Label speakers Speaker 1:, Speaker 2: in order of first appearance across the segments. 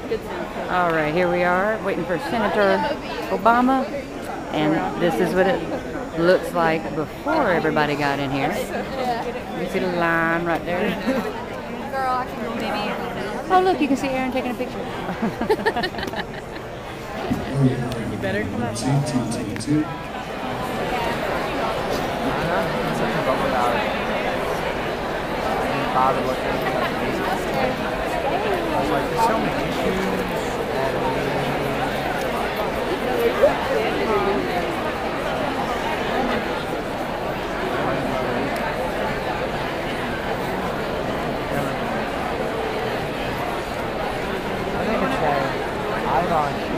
Speaker 1: All right, here we are waiting for Senator Obama, and this is what it looks like before everybody got in here. You see the line right there. Oh, look, you can see Aaron taking a picture. You better come up.
Speaker 2: Like, there's so many issues. I think it's that icon here.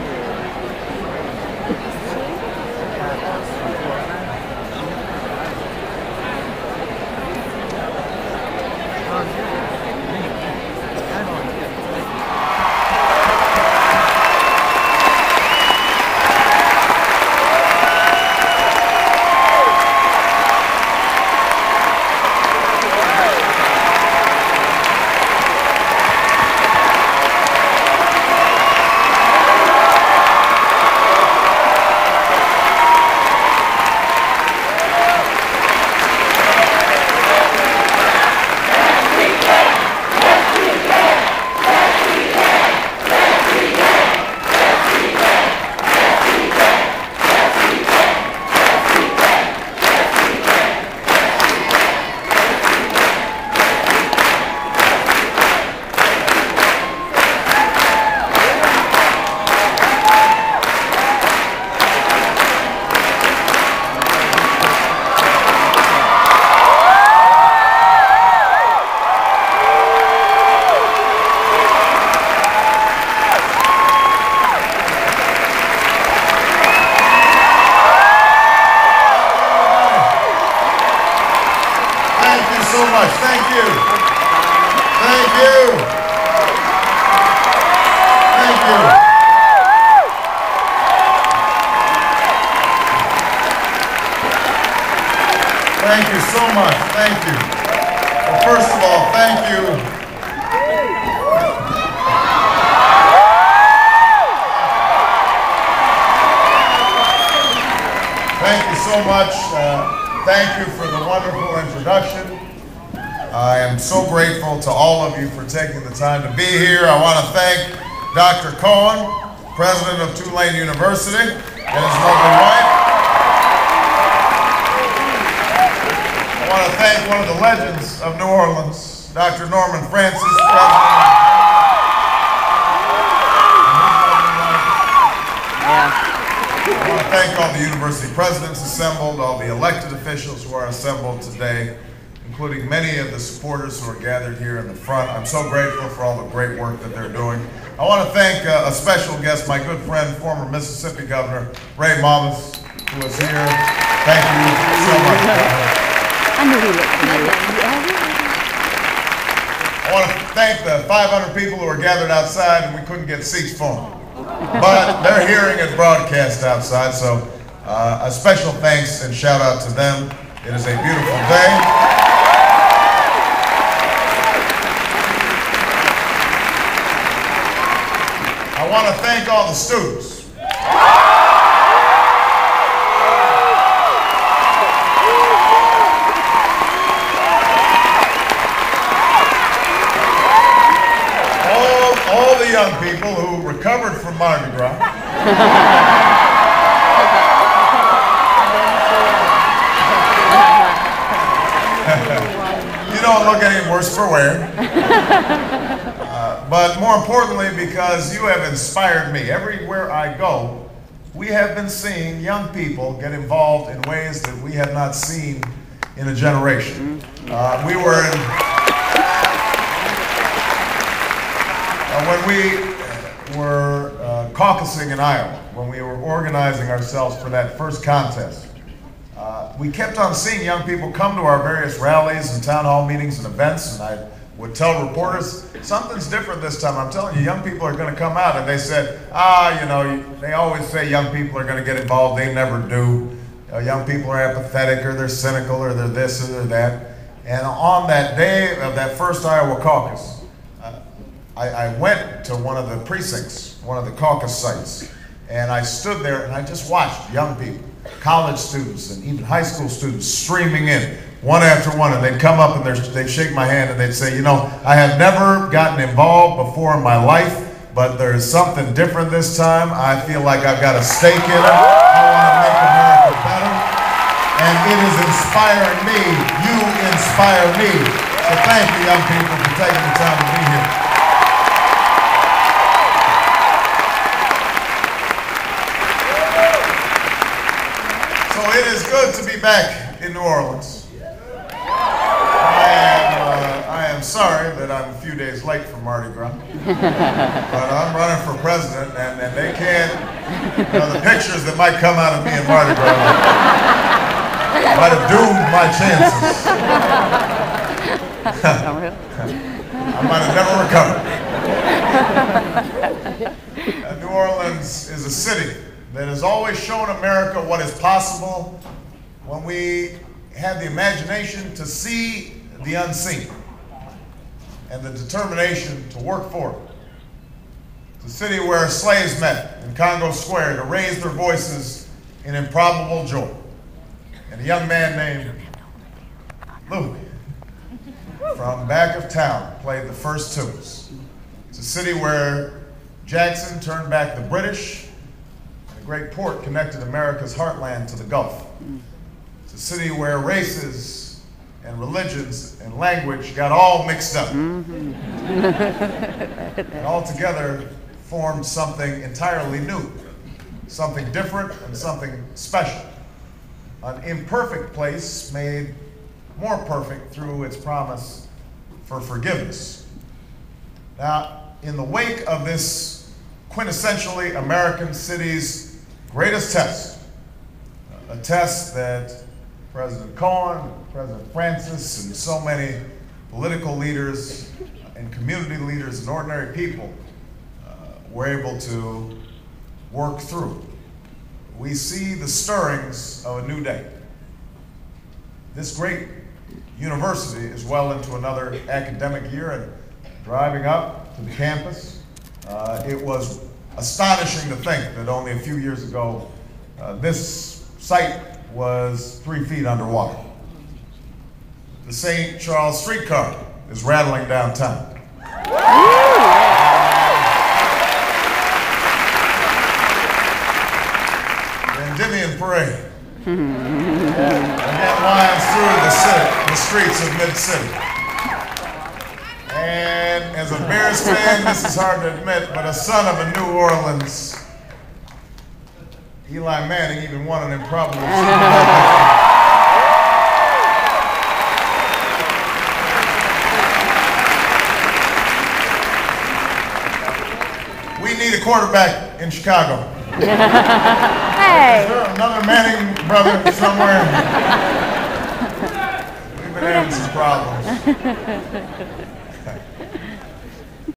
Speaker 3: Thank you so much. Thank you. Well, first of all, thank you. Thank you so much. Thank you for the wonderful introduction. I am so grateful to all of you for taking the time to be here. I want to thank Dr. Cohen, president of Tulane University, and his lovely wife. I want to thank one of the legends of New Orleans, Dr. Norman Francis, president. I want to thank all the university presidents assembled, all the elected officials who are assembled today, including many of the supporters who are gathered here in the front. I'm so grateful for all the great work that they're doing. I want to thank a special guest, my good friend, former Mississippi Governor Ray Monmouth, who is here. Thank you so much.
Speaker 1: I knew he looked familiar.
Speaker 3: I want to thank the 500 people who are gathered outside and we couldn't get seats for them. But they're hearing it broadcast outside, so a special thanks and shout out to them. It is a beautiful day. I want to thank all the students. All the young people who recovered from Mardi Gras. You don't look any worse for wear. But more importantly, because you have inspired me. Everywhere I go, we have been seeing young people get involved in ways that we have not seen in a generation. We were in... when we were caucusing in Iowa, when we were organizing ourselves for that first contest, we kept on seeing young people come to our various rallies and town hall meetings and events, and I would tell reporters, something's different this time. I'm telling you, young people are going to come out. And they said, you know, they always say young people are going to get involved. They never do. Young people are apathetic, or they're cynical, or they're this, or they're that. And on that day of that first Iowa caucus, I went to one of the precincts, one of the caucus sites, and I stood there and I just watched young people, college students and even high school students streaming in, one after one, and they'd come up and they'd shake my hand and they'd say, you know, I have never gotten involved before in my life, but there's something different this time. I feel like I've got a stake in it. I want to make America better. And it is inspiring me. You inspire me. So thank you, young people, for taking the time to be here. So it is good to be back in New Orleans. I am sorry that I'm a few days late for Mardi Gras, but I'm running for president, and they can't, you know, the pictures that might come out of me in Mardi Gras might have doomed my chances. I might have never recovered. New Orleans is a city that has always shown America what is possible when we have the imagination to see the unseen and the determination to work for it. It's a city where slaves met in Congo Square to raise their voices in improbable joy. And a young man named Luke from back of town played the first tunes. It's a city where Jackson turned back the British, and a great port connected America's heartland to the Gulf. It's a city where races and religions and language got all mixed up. And all together formed something entirely new, something different and something special. An imperfect place made more perfect through its promise for forgiveness. Now, in the wake of this quintessentially American city's greatest test, a test that President Cohen, President Francis, and so many political leaders and community leaders and ordinary people were able to work through. We see the stirrings of a new day. This great university is well into another academic year, and driving up to the campus, it was astonishing to think that only a few years ago this site was 3 feet underwater. The St. Charles streetcar is rattling downtown. The Endymion Parade again winds through the streets of Mid-City. And as a Bears fan, this is hard to admit, but a son of a New Orleans, Eli Manning even won an improbable Super Bowl. We need a quarterback in Chicago. Hey. Is there another Manning brother somewhere? We've been having some problems.